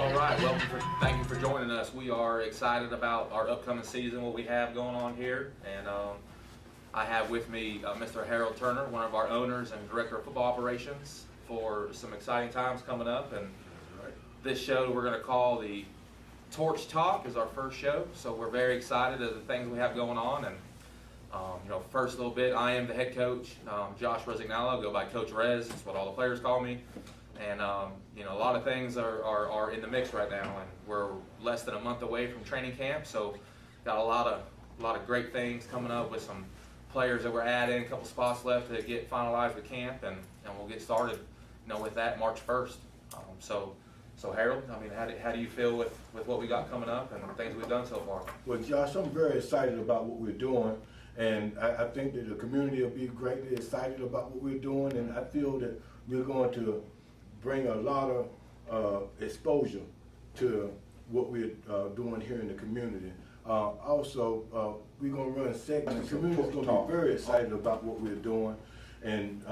All right, thank you for joining us. We are excited about our upcoming season, what we have going on here, and I have with me Mr. Harold Turner, one of our owners and director of football operations, for some exciting times coming up. And this show we're going to call the Torch Talk is our first show, so we're very excited at the things we have going on. And first little bit, I am the head coach, Josh Resignalo, go by Coach Rez. That's what all the players call me. And a lot of things are in the mix right now, and we're less than a month away from training camp, so got a lot of great things coming up with some players that we're adding, a couple spots left to get finalized with camp, and we'll get started, with that March 1st. So Harold, how do you feel with what we got coming up and the things we've done so far? Well, Josh, I'm very excited about what we're doing, and I think that the community will be greatly excited about what we're doing, and I feel that we're going to bring a lot of exposure to what we're doing here in the community. Also, we're going to run segments. The community is going to be very excited about what we're doing, and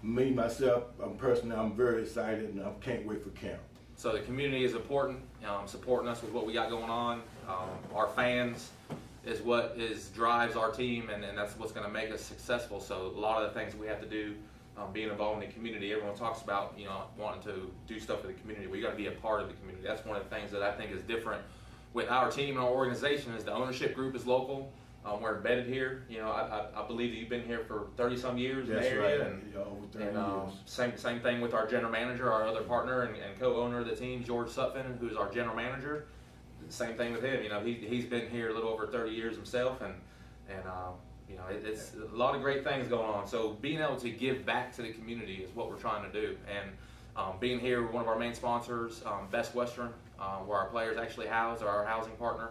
me, myself, I'm very excited, and I can't wait for camp. So the community is important, supporting us with what we got going on. Our fans is what drives our team, and that's what's going to make us successful. So a lot of the things we have to do, being involved in the community, everyone talks about wanting to do stuff for the community. We got to be a part of the community. That's one of the things that I think is different with our team and our organization is the ownership group is local. We're embedded here. I believe that you've been here for 30-some years in the area, right. Over 30 years. Same thing with our general manager, our other partner and co-owner of the team, George Sutphin, who's our general manager. Same thing with him. He's been here a little over 30 years himself, and it's a lot of great things going on. So being able to give back to the community is what we're trying to do. And being here, one of our main sponsors, Best Western, where our players actually house, are our housing partner.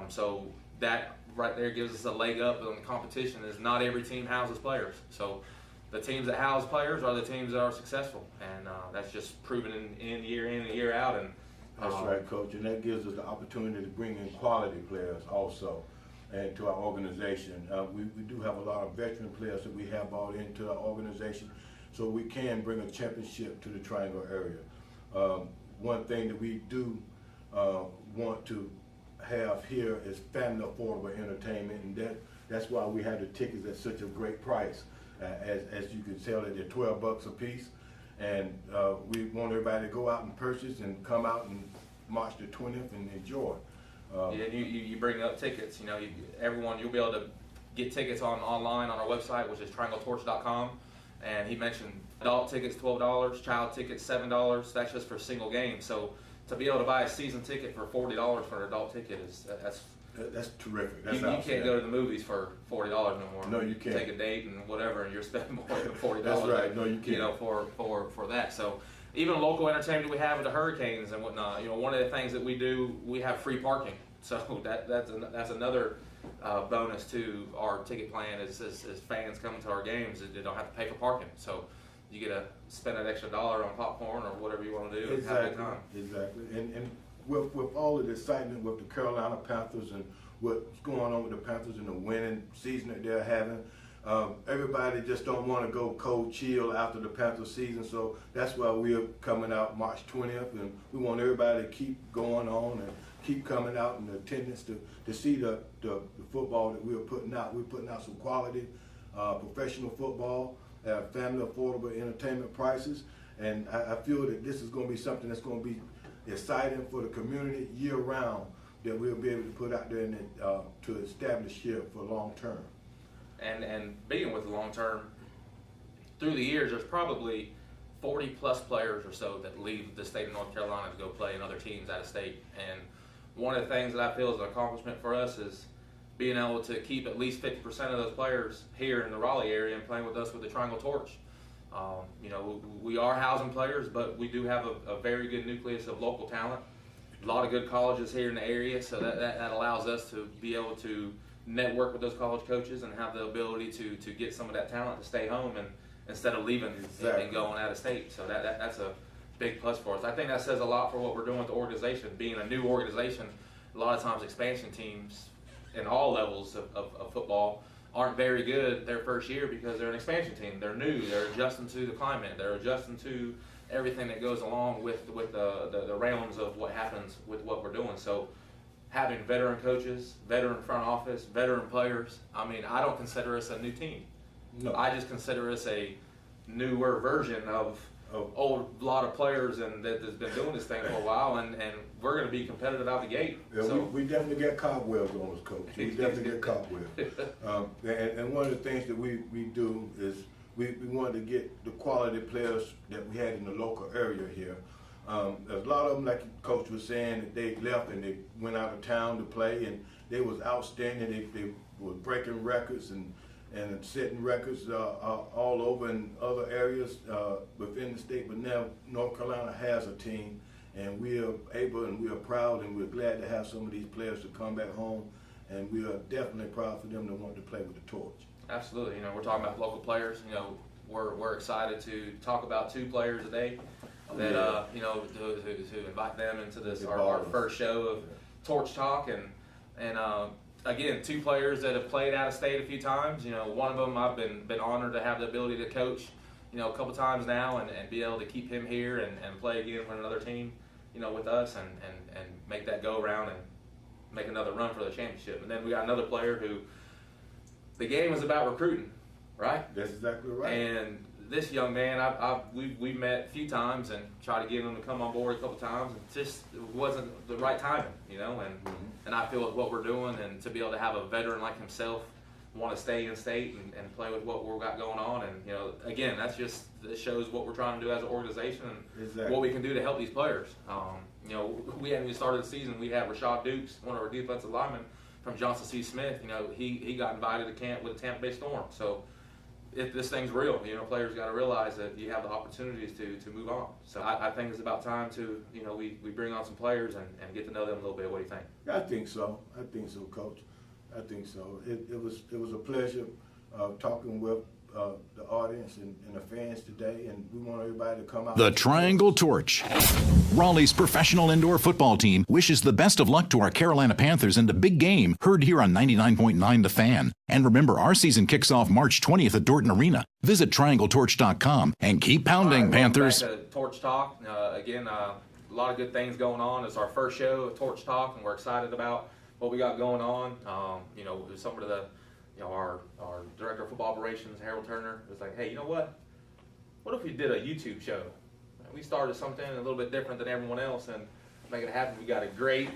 So that right there gives us a leg up on the competition. Is not every team houses players. So the teams that house players are the teams that are successful, and that's just proven in year in and year out. And that's right, Coach, and that gives us the opportunity to bring in quality players also. And to our organization, we do have a lot of veteran players that we have brought into our organization, so we can bring a championship to the Triangle area. One thing that we do want to have here is family affordable entertainment, and that's why we have the tickets at such a great price. As you can tell, that they're $12 a piece, and we want everybody to go out and purchase and come out and March the 20th and enjoy. You bring up tickets. Everyone, you'll be able to get tickets online on our website, which is triangletorch.com. And he mentioned adult tickets $12, child tickets $7. That's just for single games. So to be able to buy a season ticket for $40 for an adult ticket that's terrific. That's you can't go to the movies for $40 no more. No, you can't. Take a date and whatever, and you're spending more than $40. That's right. No, you can't. For that. So even local entertainment we have with the Hurricanes and whatnot. One of the things that we do, we have free parking. So that's another bonus to our ticket plan is fans coming to our games, they don't have to pay for parking. So you get to spend that extra $1 on popcorn or whatever you want to do. Exactly. And have a good time. Exactly. And with all of the excitement with the Carolina Panthers and what's going on with the Panthers and the winning season that they're having, everybody just don't want to go cold chill after the Panthers season. So that's why we're coming out March 20th, and we want everybody to keep going on and keep coming out in attendance to see the football that we're putting out. We're putting out some quality professional football at family affordable entertainment prices, and I feel that this is going to be something that's going to be exciting for the community year round, that we'll be able to put out there and to establish here for long term. And being with the long term, through the years, there's probably 40 plus players or so that leave the state of North Carolina to go play in other teams out of state. And one of the things that I feel is an accomplishment for us is being able to keep at least 50% of those players here in the Raleigh area and playing with us with the Triangle Torch. We are housing players, but we do have a very good nucleus of local talent. A lot of good colleges here in the area, so that allows us to be able to network with those college coaches and have the ability to get some of that talent to stay home and instead of leaving and going out of state. So that's a big plus for us. I think that says a lot for what we're doing with the organization. Being a new organization, a lot of times expansion teams in all levels of football aren't very good their first year because they're an expansion team. They're new. They're adjusting to the climate. They're adjusting to everything that goes along with the realms of what happens with what we're doing. So having veteran coaches, veteran front office, veteran players, I mean, I don't consider us a new team. No. I just consider us a newer version of old lot of players and that has been doing this thing for a while, and we're going to be competitive out the gate. Yeah, so we definitely get cobwebs on us, Coach. We definitely get cobwebs. And one of the things that we do is we wanted to get the quality players that we had in the local area here. There's a lot of them, like Coach was saying, that they left and they went out of town to play, and they was outstanding. They were breaking records and setting records all over in other areas within the state. But now North Carolina has a team, and we are able and we are proud and we're glad to have some of these players to come back home, and we are definitely proud for them to want to play with the torch. Absolutely. We're talking about local players. We're excited to talk about 2 players today that to invite them into this our first show of Torch Talk, and again, 2 players that have played out of state a few times. One of them I've been honored to have the ability to coach, a couple times now, and be able to keep him here and play again for another team, with us and make that go around and make another run for the championship. And then we got another player who the game is about recruiting, right? That's exactly right. And this young man, we've met a few times and tried to get him to come on board a couple times, and just wasn't the right timing, and I feel with what we're doing, and to be able to have a veteran like himself want to stay in state and play with what we've got going on, and again, that shows what we're trying to do as an organization and Exactly. what we can do to help these players. We hadn't even started the season. We have Rashad Dukes, one of our defensive linemen from Johnson C. Smith. He got invited to camp with the Tampa Bay Storm. So if this thing's real, players got to realize that you have the opportunities to move on. So I think it's about time to, we bring on some players and get to know them a little bit. What do you think? I think so, Coach. I think so. It was a pleasure talking with the audience and the fans today, and we want everybody to come out. The Triangle Torch. Raleigh's professional indoor football team wishes the best of luck to our Carolina Panthers in the big game, heard here on 99.9 The Fan. And remember, our season kicks off March 20th at Dorton Arena. Visit triangletorch.com and keep pounding, Panthers. Back to Torch Talk. Again, a lot of good things going on. It's our first show of Torch Talk, and we're excited about what we got going on. Some of the our director of football operations, Harold Turner, was like, hey, you know what? What if we did a YouTube show? We started something a little bit different than everyone else and make it happen. We got a great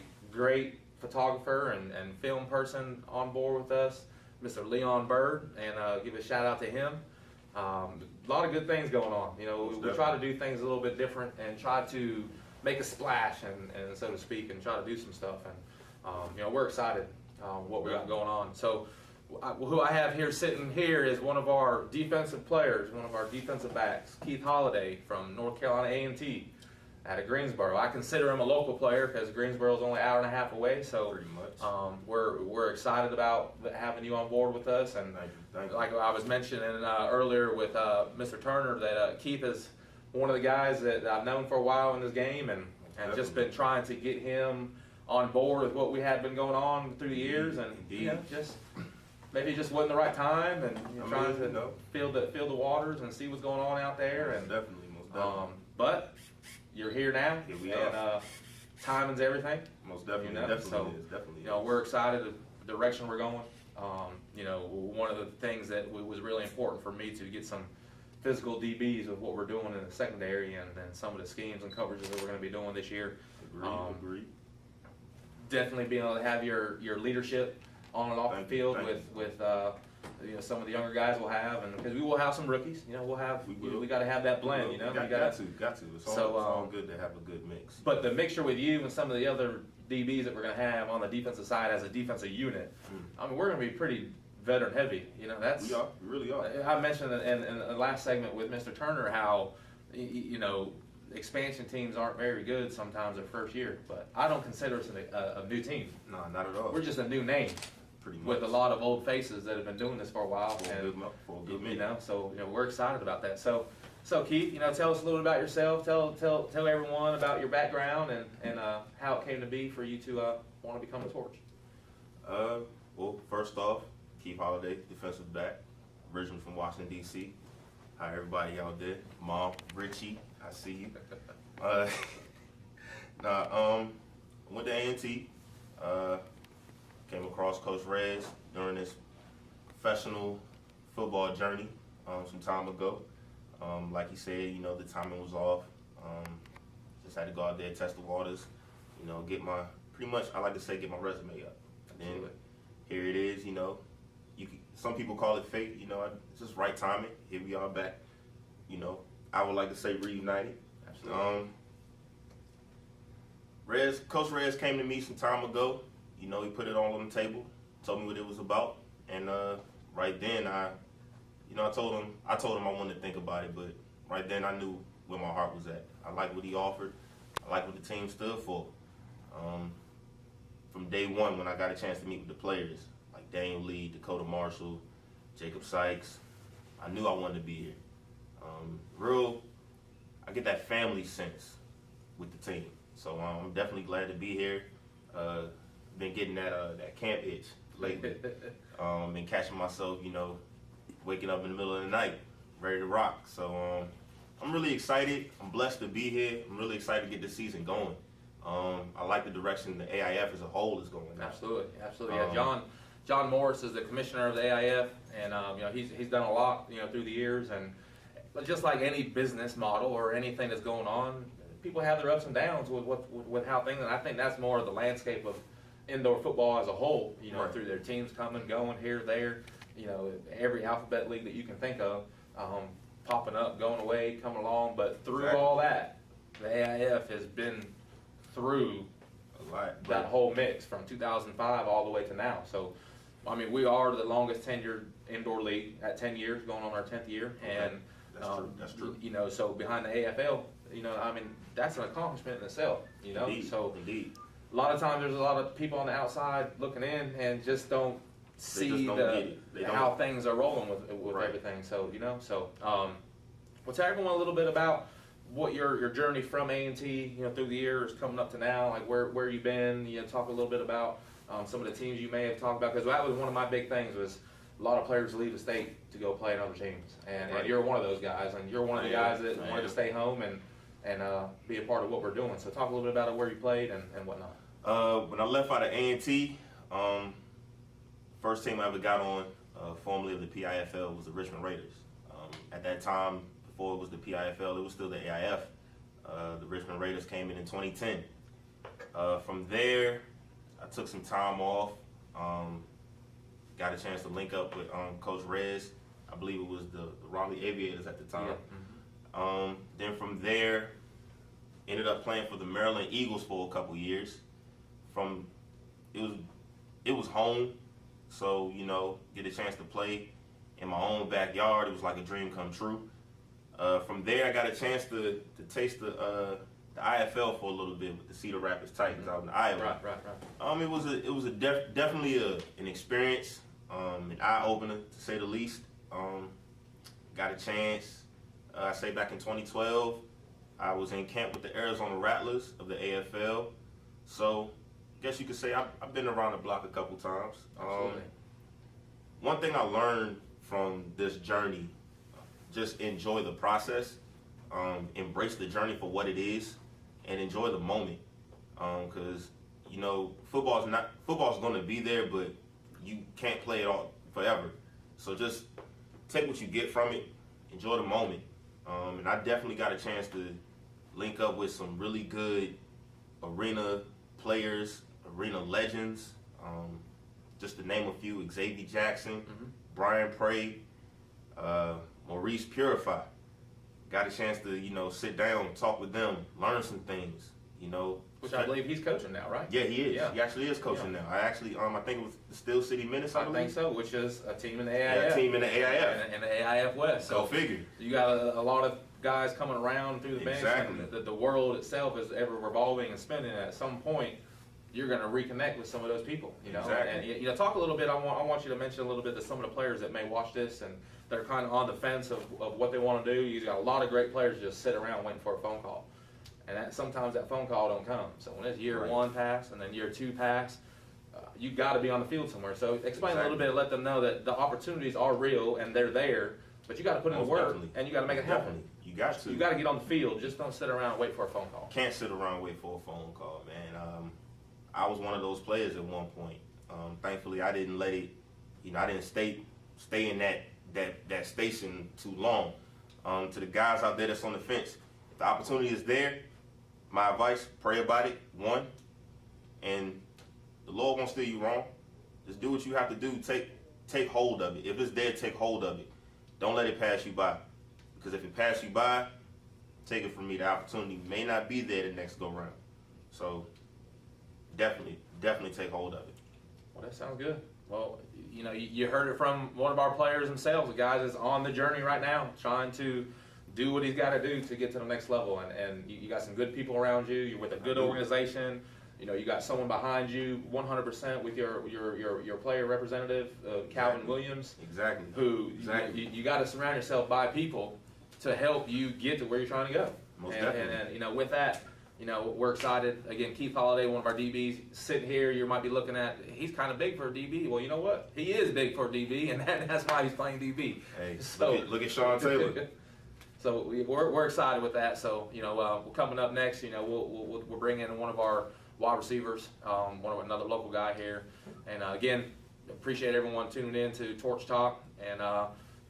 photographer and film person on board with us, Mr. Leon Bird, and give a shout out to him. A lot of good things going on. We try to do things a little bit different and try to make a splash and so to speak, and try to do some stuff. And we're excited what we got going on. So who I have here sitting here is one of our defensive players, one of our defensive backs, Keith Holliday from North Carolina A&T out of Greensboro. I consider him a local player because Greensboro is only an hour and a half away. So pretty much. We're excited about having you on board with us. And Thank you. like I was mentioning earlier with Mr. Turner, that Keith is one of the guys that I've known for a while in this game, and just been trying to get him on board with what we had been going on through the years, and just maybe it just wasn't the right time, and trying to feel the waters and see what's going on out there. Most definitely. But you're here now, Here we and timing's everything. Most definitely. Definitely. We're excited the direction we're going. One of the things that was really important for me to get some physical DBs of what we're doing in the secondary, and some of the schemes and coverages that we're going to be doing this year. Agreed. Definitely being able to have your leadership on and off the field with some of the younger guys we'll have, and because we will have some rookies. We got to have that blend. We got to. It's all good to have a good mix. But the mixture with you and some of the other DBs that we're going to have on the defensive side as a defensive unit, we're going to be pretty veteran heavy. We really are. I mentioned in the last segment with Mr. Turner how expansion teams aren't very good sometimes their first year, but I don't consider us a new team. No, not at all. We're just a new name. Pretty much. With a lot of old faces that have been doing this for a while, For a good minute. So we're excited about that. So Keith, tell us a little bit about yourself. Tell everyone about your background and how it came to be for you to want to become a Torch. Well, first off, Keith Holliday, defensive back, originally from Washington D.C. Hi, everybody out there. Mom, Richie, I see you. Went to A&T. Came across Coach Rez during this professional football journey some time ago. Like he said, the timing was off. Just had to go out there, test the waters, get my, pretty much, I like to say, get my resume up. And then here it is, some people call it fate, it's just right timing. Here we are back, I would like to say reunited. Absolutely. Coach Rez came to me some time ago. He put it all on the table, told me what it was about, and right then I told him I wanted to think about it, but right then I knew where my heart was at. I liked what he offered. I liked what the team stood for. From day one, when I got a chance to meet with the players, like Daniel Lee, Dakota Marshall, Jacob Sykes, I knew I wanted to be here. I get that family sense with the team. So I'm definitely glad to be here. Been getting that camp itch lately. Been catching myself, waking up in the middle of the night, ready to rock. So I'm really excited. I'm blessed to be here. I'm really excited to get this season going. I like the direction the AIF as a whole is going now. Absolutely. Yeah, John Morris is the commissioner of the AIF, and he's done a lot through the years, and just like any business model or anything that's going on, people have their ups and downs with how things, and I think that's more of the landscape of indoor football as a whole, Right. Through their teams coming, going here, there, every alphabet league that you can think of, popping up, going away, coming along, but through Exactly. all that, the AIF has been through A lot. that whole mix from 2005 all the way to now. So, we are the longest tenured indoor league at 10 years, going on our 10th year, and That's true. so behind the AFL, that's an accomplishment in itself, Indeed. So Indeed. a lot of times there's a lot of people on the outside looking in and just don't see don't get it. They how don't. things are rolling with Right. everything. So we'll tell everyone a little bit about what your journey from A&T, through the years coming up to now, like where you've been. Talk a little bit about some of the teams you may have talked about, because that was one of my big things was a lot of players leave the state to go play in other teams, and Right. you're one of those guys, and you're one of the guys that I wanted to am. stay home and be a part of what we're doing. So talk a little bit about where you played and whatnot. When I left out of A&T, first team I ever got on, formerly of the PIFL, was the Richmond Raiders. At that time, before it was the PIFL, it was still the AIF. The Richmond Raiders came in 2010. From there, I took some time off. Got a chance to link up with Coach Rez. I believe it was the Raleigh Aviators at the time. Yeah. Then from there, ended up playing for the Maryland Eagles for a couple years. It was home, so get a chance to play in my own backyard. It was like a dream come true. From there, I got a chance to taste the IFL for a little bit with the Cedar Rapids Titans out in Iowa. Right. It was definitely an experience, an eye opener to say the least. Got a chance. I say back in 2012, I was in camp with the Arizona Rattlers of the AFL. So, I guess you could say I've been around the block a couple times. Absolutely. One thing I learned from this journey, just enjoy the process, embrace the journey for what it is, and enjoy the moment. Because football's going to be there, but you can't play it all forever. So just take what you get from it, enjoy the moment. And I definitely got a chance to link up with some really good arena players, arena legends. Just to name a few: Xavier Jackson, Brian Prey, Maurice Purify. Got a chance to sit down, talk with them, learn some things. Which I believe he's coaching now, right? Yeah, he is. Yeah. He actually is coaching now. I think it was the Steel City Menace. I I believe think so, which is a team in the AIF. Yeah, a team in the AIF. And the AIF West. Go So figure. you got a lot of guys coming around through the bench. Exactly. And the world itself is ever revolving and spinning. And at some point, you're going to reconnect with some of those people. Exactly. And talk a little bit. I want you to mention a little bit to some of the players that may watch this and they're kind of on the fence of what they want to do. You got a lot of great players just sit around waiting for a phone call. And sometimes that phone call don't come. So when it's year Right. one pass and then year two pass, you got to be on the field somewhere. So explain a little Exactly. bit, let them know that the opportunities are real and they're there. But you got to put in the Most work, definitely. and you got to make it happen. Definitely. You got to. You got to get on the field. Just don't sit around and wait for a phone call. Can't sit around and wait for a phone call, man. I was one of those players at one point. Thankfully, I didn't let it. I didn't stay in that station too long. To the guys out there that's on the fence, if the opportunity is there, my advice: pray about it. One, and the Lord won't steer you wrong. Just do what you have to do. Take hold of it. If it's there, take hold of it. Don't let it pass you by. Because if it passes you by, take it from me. The opportunity may not be there the next go round. So definitely take hold of it. Well, that sounds good. Well, you heard it from one of our players themselves. The guy is on the journey right now, trying to do what he's got to do to get to the next level. And you got some good people around you. You're with a good organization. You got someone behind you 100% with your player representative, Calvin Williams. Exactly. Who you got to surround yourself by people to help you get to where you're trying to go. Most definitely. And with that, we're excited. Again, Keith Holiday, one of our DBs, sitting here, you might be looking at, he's kind of big for a DB. Well, you know what? He is big for a DB, and that's why he's playing DB. Hey, so, look at Sean Taylor. So we're excited with that. So, we're coming up next, we'll bring in one of our wide receivers, another local guy here. And again, appreciate everyone tuning in to Torch Talk, and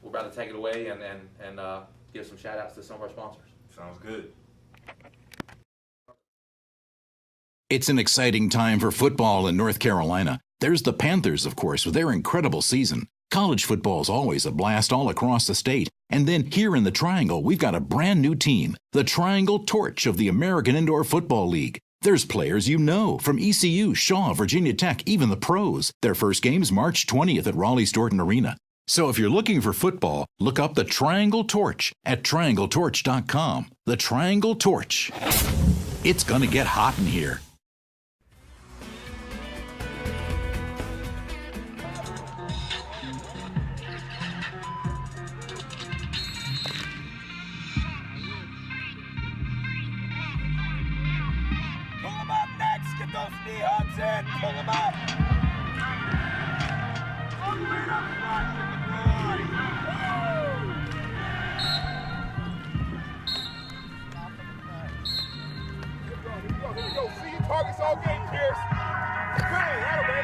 we're about to take it away and give some shout outs to some of our sponsors. Sounds good. It's an exciting time for football in North Carolina. There's the Panthers, of course, with their incredible season. College football is always a blast all across the state. And then here in the Triangle, we've got a brand new team, the Triangle Torch of the American Indoor Football League. There's players you know from ECU, Shaw, Virginia Tech, even the pros. Their first game's March 20th at Raleigh-Stoughton Arena. So if you're looking for football, look up the Triangle Torch at triangletorch.com. The Triangle Torch. It's going to get hot in here. Pull them up next. Get those knee hugs in. Pull them up. All the way up front. Here we go. See your targets all game, Pierce. Bang. That'll way.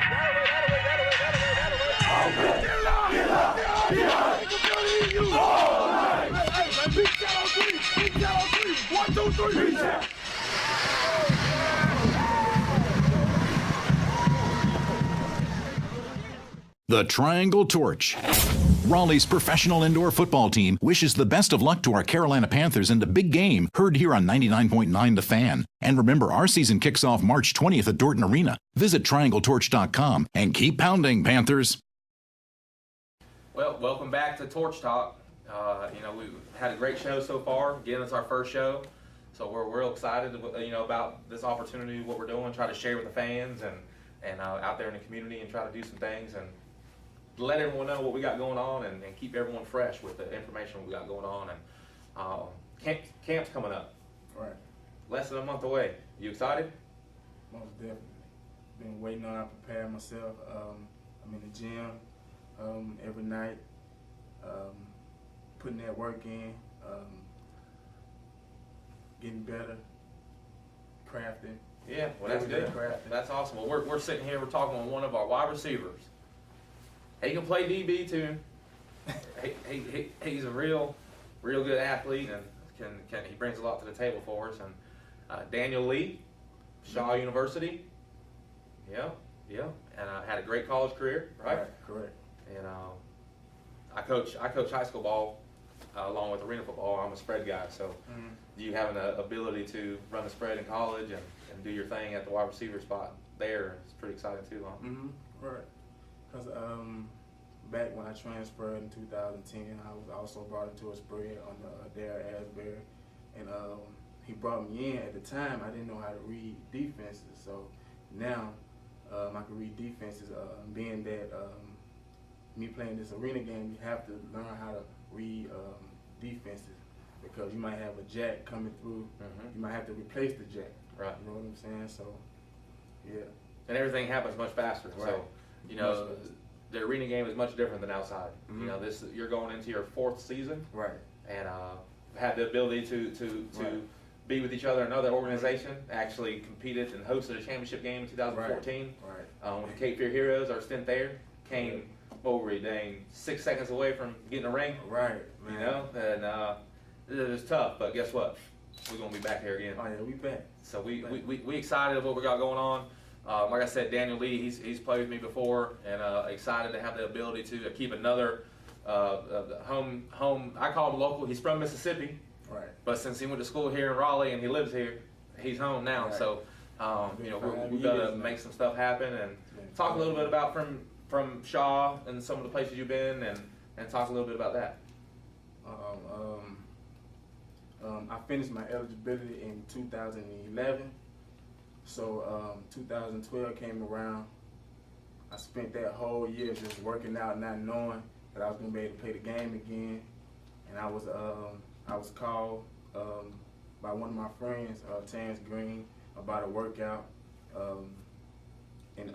All right. Hey, beat that on three. Beat that on three. 1, 2, 3. Beat that. The Triangle Torch. Raleigh's professional indoor football team wishes the best of luck to our Carolina Panthers in the big game, heard here on 99.9 The Fan. And remember, our season kicks off March 20th at Dorton Arena. Visit triangletorch.com and keep pounding, Panthers. Well, welcome back to Torch Talk. We've had a great show so far. Again, it's our first show. So we're real excited, about this opportunity, what we're doing, try to share with the fans and out there in the community and try to do some things and let everyone know what we got going on and keep everyone fresh with the information we got going on. And camp's coming up. Right. Less than a month away. You excited? Most definitely. Been waiting on. I prepare myself. I'm in the gym every night, putting that work in, getting better, crafting. Yeah, well, that's good. That's awesome. Well, we're sitting here, we're talking with one of our wide receivers. He can play DB too. He's a real good athlete, and he brings a lot to the table for us. And Daniel Lee, Shaw University. Yeah, and had a great college career, right? Correct. And I coach high school ball along with arena football. I'm a spread guy, so you have an ability to run a spread in college and do your thing at the wide receiver spot there. It's pretty exciting too, huh? Right. Because back when I transferred in 2010, I was also brought into a spread under Dare Asbury, and he brought me in. At the time, I didn't know how to read defenses, so now I can read defenses. Being that me playing this arena game, you have to learn how to read defenses, because you might have a jack coming through. You might have to replace the jack. Right. You know what I'm saying? So, yeah. And everything happens much faster. Right. So, the arena game is much different than outside. You know, you're going into your 4th season, Right. and had the ability to Right. be with each other in another organization. Actually competed and hosted a championship game in 2014. Right. With the Cape Fear Heroes. Our stint there came, what were we, dang, 6 seconds away from getting a ring. Right. You know, and it was tough, but guess what? We're gonna be back here again. Oh yeah, we back. So we excited of what we got going on. Like I said, Daniel Lee, he's played with me before, and excited to have the ability to keep another home. I call him local. He's from Mississippi, Right. but since he went to school here in Raleigh and he lives here, he's home now. Right. So you know, Been 5 we've got to years now. make some stuff happen and Been talk a little 5 bit about from Shaw and some of the places you've been, and talk a little bit about that. I finished my eligibility in 2011. So 2012 came around. I spent that whole year just working out, not knowing that I was gonna be able to play the game again. And I was called by one of my friends, Terrence Green, about a workout in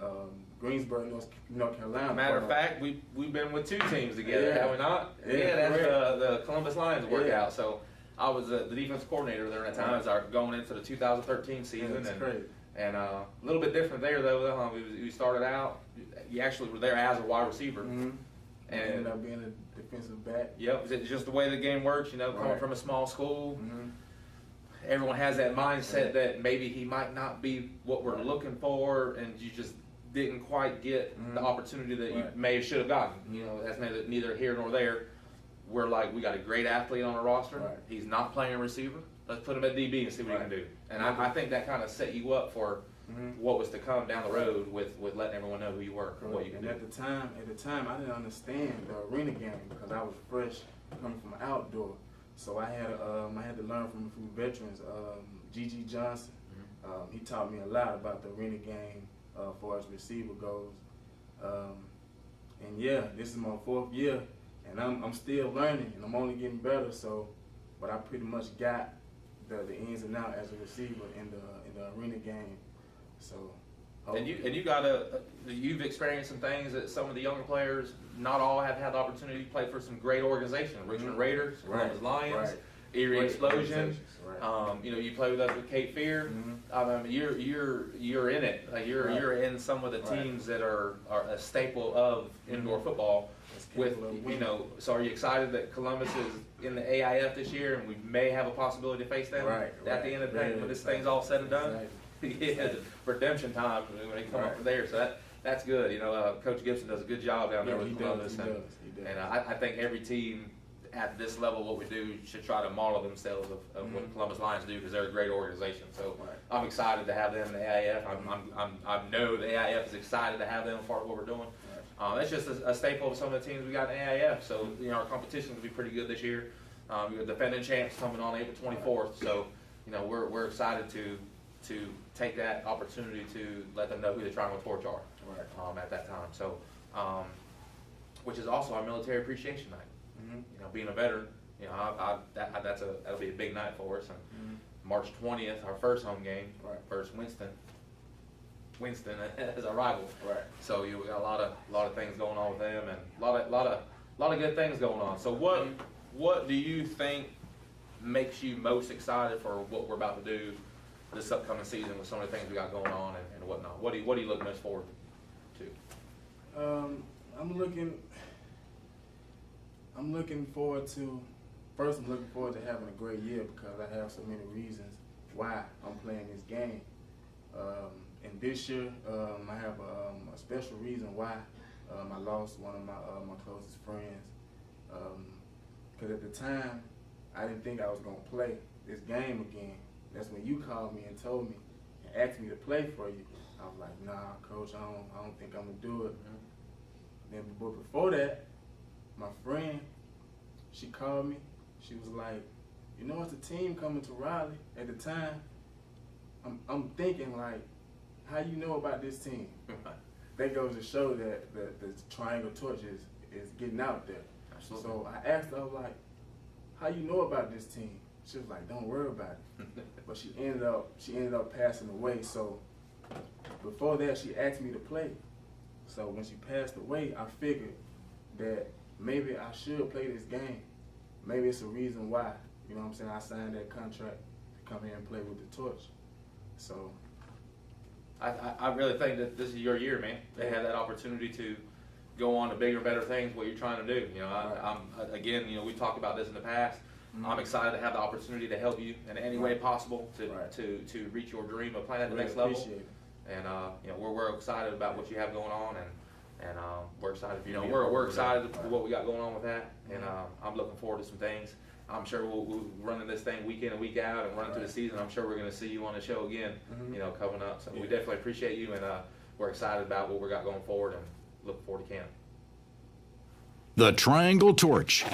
Greensboro, North Carolina. Matter of fact, we've been with 2 teams together, Yeah. have we not? Yeah, that's correct. the Columbus Lions workout. Yeah. So I was the defense coordinator there at the time as our going into the 2013 season, That's and crazy. and a little bit different there though. We started out. You actually were there as a wide receiver, Mm-hmm. and Ended up being a defensive back. yep, it's just the way the game works. You know, coming Right. from a small school. Mm-hmm. Everyone has that mindset that maybe he might not be what we're looking for, and you just didn't quite get the opportunity that you Right. may have should have gotten. You know, that's neither here nor there. We're like, we got a great athlete on our roster. Right. He's not playing receiver. Let's put him at DB and see what he can Right. do. And I think that kind of set you up for what was to come down the road with letting everyone know who you were and what you can And do. at the time, I didn't understand the arena game because I was fresh coming from outdoor. So I had to learn from a few veterans. Gigi Johnson, he taught me a lot about the arena game as far as receiver goes. And yeah, this is my 4th year, and I'm still learning, and I'm only getting better. So, but I pretty much got the ins and outs as a receiver in the arena game. So. And you've experienced some things that some of the younger players, not all have had the opportunity to play for some great organizations. Richmond Raiders, Columbus Lions, Right. Erie Great Explosion. organizations, right. You know, you play with us with Cape Fear. You're in it. Like you're in some of the Right. teams that are a staple of indoor football. It's With capable of you winning. know, so are you excited that Columbus is in the AIF this year, and we may have a possibility to face them Right, at the end of the day right. when this thing's all said and done? Exactly. Yeah, redemption time when they come up Right. from there. So that's good. You know, Coach Gibson does a good job down there Yeah, with he Columbus, does, and I think every team at this level, what we do, should try to model themselves of what Columbus Lions do because they're a great organization. So Right. I'm excited to have them in the AIF. I know the AIF is excited to have them part of what we're doing. That's just a staple of some of the teams we got in the AIF. So you know, our competition will be pretty good this year. We got defending champs coming on April 24th. So you know, we're excited to take that opportunity to let them know who the Triangle Torch are at that time. So, which is also our military appreciation night. You know, being a veteran, you know, that'll be a big night for us. And March 20th, our first home game versus Winston as our rival. Right. So we got a lot of things going on with them, and a lot of good things going on. So what do you think makes you most excited for what we're about to do this upcoming season with some of the things we got going on and whatnot? What do you look most forward to? I'm looking forward to. First, I'm looking forward to having a great year because I have so many reasons why I'm playing this game. And this year, I have a special reason why I lost one of my closest friends. Because at the time, I didn't think I was gonna play this game again. That's when you called me and told me and asked me to play for you. I was like, nah, coach, I don't think I'm gonna do it. Then, but before that, my friend, she called me. She was like, you know, it's a team coming to Raleigh. At the time, I'm thinking like, how you know about this team? That goes to show that the Triangle Torch is getting out there. Absolutely. So I asked her, I was like, how you know about this team? She was like, don't worry about it. But she ended up passing away. So before that, she asked me to play. So So when she passed away, I figured that maybe I should play this game. Maybe it's a reason why. You know what I'm saying? I signed that contract to come here and play with the Torch. So I really think that this is your year, man. They have that opportunity to go on to bigger, better things. What you're trying to do, you know. I'm again, you know, we talked about this in the past. I'm excited to have the opportunity to help you in any way possible to reach your dream of playing at the next level. Appreciate it. And you know, we're excited about what you have going on, and we're excited. You know, we're excited for what we got going on with that, and I'm looking forward to some things. I'm sure we'll running this thing week in and week out and running through the season. I'm sure we're going to see you on the show again, you know, coming up. So we definitely appreciate you, and we're excited about what we got going forward, and looking forward to camp. The Triangle Torch.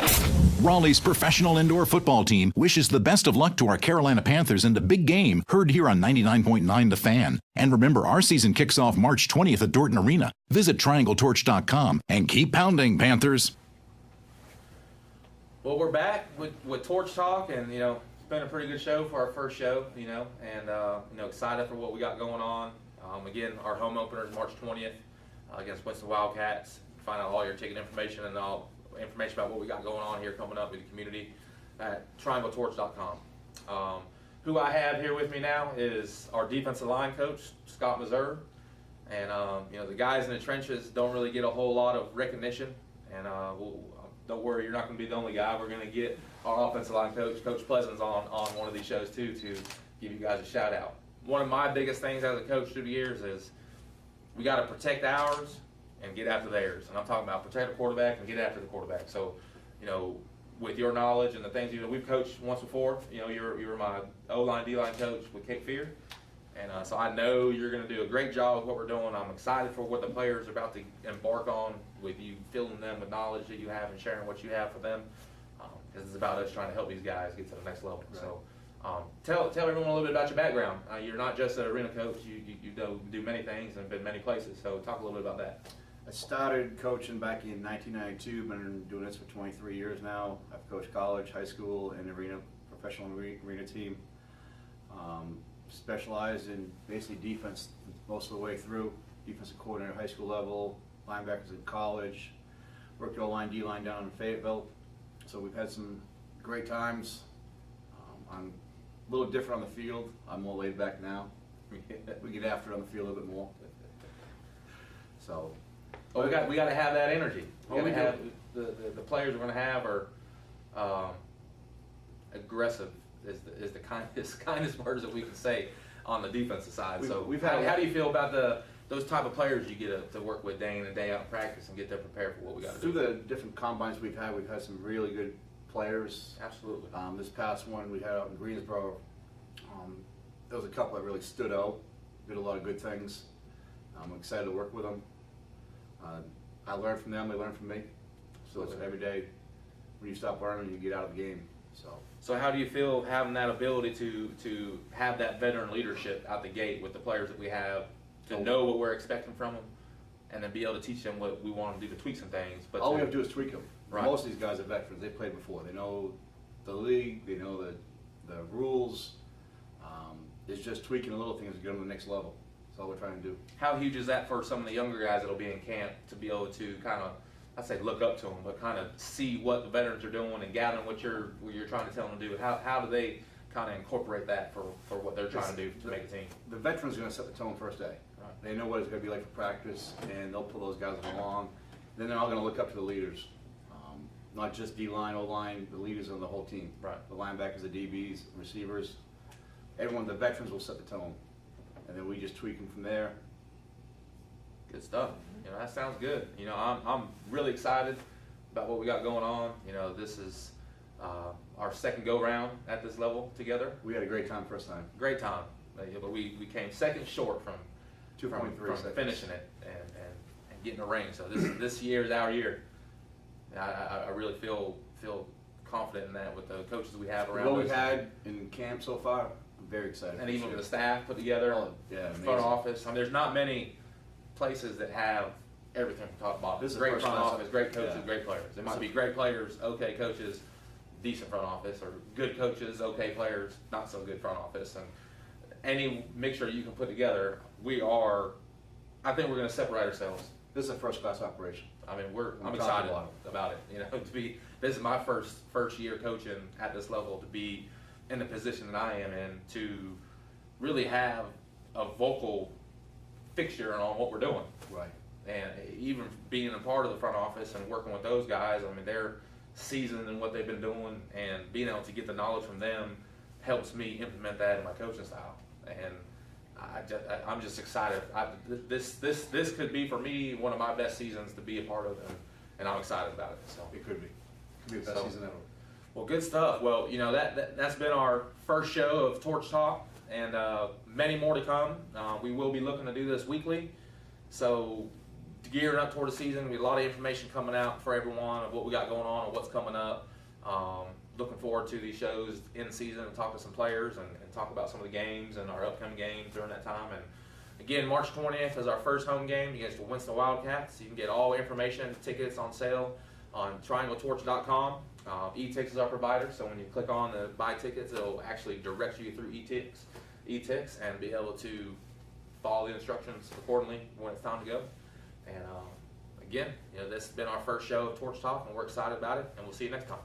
Raleigh's professional indoor football team wishes the best of luck to our Carolina Panthers in the big game, heard here on 99.9 The Fan. And remember, our season kicks off March 20th at Dorton Arena. Visit TriangleTorch.com and keep pounding, Panthers. Well, we're back with Torch Talk, and you know, it's been a pretty good show for our first show, you know, and you know, excited for what we got going on. Again, our home opener is March 20th against Winston Wildcats. Find out all your ticket information and all information about what we got going on here coming up in the community at TriangleTorch.com. Who I have here with me now is our defensive line coach, Scott Mazur. And you know, the guys in the trenches don't really get a whole lot of recognition, and don't worry, you're not going to be the only guy. We're going to get our offensive line coach, Coach Pleasant's on one of these shows too, to give you guys a shout out. One of my biggest things as a coach through the years is we got to protect ours and get after theirs. And I'm talking about protect the quarterback and get after the quarterback. So, you know, with your knowledge and the things you know, we've coached once before. You know, you were my O-line, D-line coach with Cape Fear. And so I know you're going to do a great job with what we're doing. I'm excited for what the players are about to embark on with you filling them with knowledge that you have and sharing what you have for them. Because it's about us trying to help these guys get to the next level. Right. So tell everyone a little bit about your background. You're not just an arena coach. You do many things and been many places. So talk a little bit about that. I started coaching back in 1992. Been doing this for 23 years now. I've coached college, high school, and arena, professional arena team. Specialized in basically defense most of the way through. Defensive coordinator, high school level, linebackers in college. Worked O-line, D-line down in Fayetteville. So we've had some great times. I'm a little different on the field. I'm more laid back now. We get after it on the field a little bit more. So. Well, we got to have that energy. We got to have the players we're going to have are aggressive. Is the kindest words that we can say on the defensive side. How do you feel about those type of players you get to work with day in and day out in practice and get them prepared for what we got to do? Through the different combines we've had some really good players. Absolutely. This past one we had out in Greensboro, there was a couple that really stood out. Did a lot of good things. I'm excited to work with them. I learned from them, they learned from me. So it's every day when you stop learning, you get out of the game. So how do you feel having that ability to have that veteran leadership out the gate with the players that we have, to know what we're expecting from them, and then be able to teach them what we want them to do to tweak some things? But all we have to do is tweak them. Right. Most of these guys are veterans. They played before. They know the league. They know the rules. It's just tweaking the little things to get them to the next level. That's all we're trying to do. How huge is that for some of the younger guys that'll be in camp to be able to kind of, I'd say look up to them, but kind of see what the veterans are doing and gathering what you're trying to tell them to do? How do they kind of incorporate that for what they're trying to do to make a team? The veterans are going to set the tone first day. Right. They know what it's going to be like for practice, and they'll pull those guys along. Then they're all going to look up to the leaders, not just D-line, O-line, the leaders on the whole team. Right. The linebackers, the DBs, receivers. Everyone, the veterans will set the tone, and then we just tweak them from there. Good stuff. You know, that sounds good. You know, I'm really excited about what we got going on. You know, this is our second go-round at this level together. We had a great time first time. Great time. But we came second short from 2.3 seconds. Finishing it and getting a ring. So this year is our year. I really feel confident in that with the coaches we have around us. What we've had in camp so far, I'm very excited. And even with the staff put together, front office. I mean, there's not many places that have everything from top to bottom. This is great front office, great coaches, great players. There might So be great players, okay coaches, decent front office, or good coaches, okay players, not so good front office. And any mixture you can put together, I think we're going to separate ourselves This is a first-class operation. I mean, We're I'm top excited to bottom. about it. You know, this is my first year coaching at this level, to be in the position that I am in, to really have a vocal fixture on what we're doing. Right. And even being a part of the front office and working with those guys, I mean, they're seasoned in what they've been doing, and being able to get the knowledge from them helps me implement that in my coaching style. And I'm just excited. This could be, for me, one of my best seasons to be a part of, and I'm excited about it. So It could be. Could be the best So- season ever. well, good stuff. Well, you know, that's been our first show of Torch Talk, and many more to come. We will be looking to do this weekly. So, gearing up toward the season, we have a lot of information coming out for everyone of what we got going on and what's coming up. Looking forward to these shows in season and talk to some players and talk about some of the games and our upcoming games during that time. And again, March 20th is our first home game against the Winston Wildcats. You can get all information, tickets on sale on triangletorch.com. E-Tix is our provider, so when you click on the buy tickets, it'll actually direct you through E-Tix and be able to follow the instructions accordingly when it's time to go. And again, you know, this has been our first show of Torch Talk, and we're excited about it, and we'll see you next time.